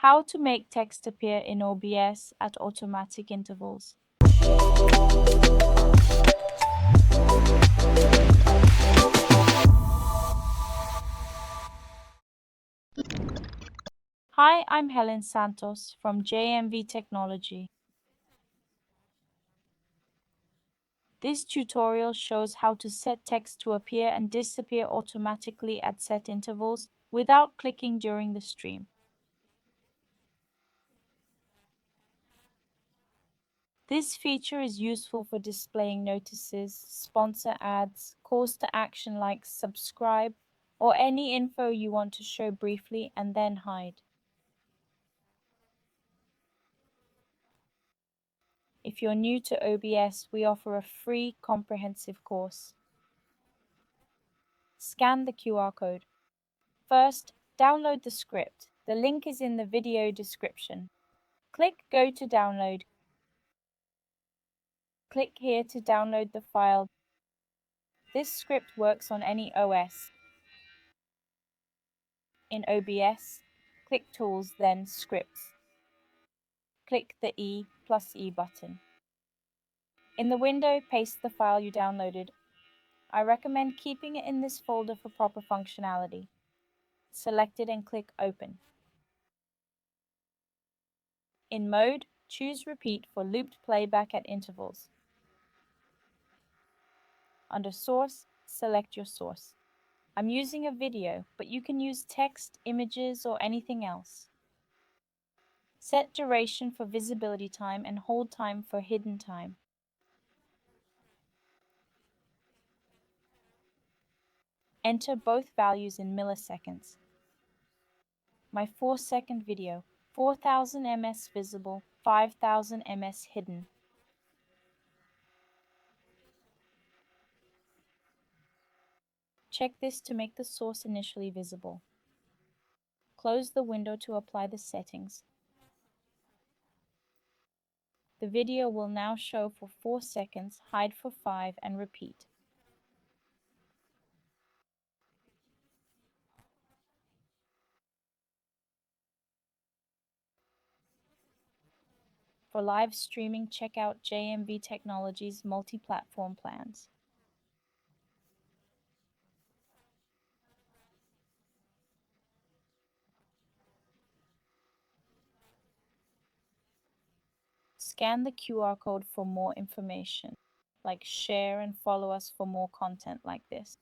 How to make text appear in OBS at automatic intervals. Hi, I'm Helen Santos from JMV Technology. This tutorial shows how to set text to appear and disappear automatically at set intervals without clicking during the stream. This feature is useful for displaying notices, sponsor ads, calls to action like subscribe, or any info you want to show briefly and then hide. If you're new to OBS, we offer a free comprehensive course. Scan the QR code. First, download the script. The link is in the video description. Click Go to download. Click here to download the file. This script works on any OS. In OBS, click Tools, then Scripts. Click the E+E button. In the window, paste the file you downloaded. I recommend keeping it in this folder for proper functionality. Select it and click Open. In Mode, choose Repeat for looped playback at intervals. Under Source, select your source. I'm using a video, but you can use text, images, or anything else. Set duration for visibility time and hold time for hidden time. Enter both values in milliseconds. My 4-second video, 4000 ms visible, 5000 ms hidden. Check this to make the source initially visible. Close the window to apply the settings. The video will now show for 4 seconds, hide for 5, and repeat. For live streaming, check out JMV Technology's multi-platform plans. Scan the QR code for more information, like share and follow us for more content like this.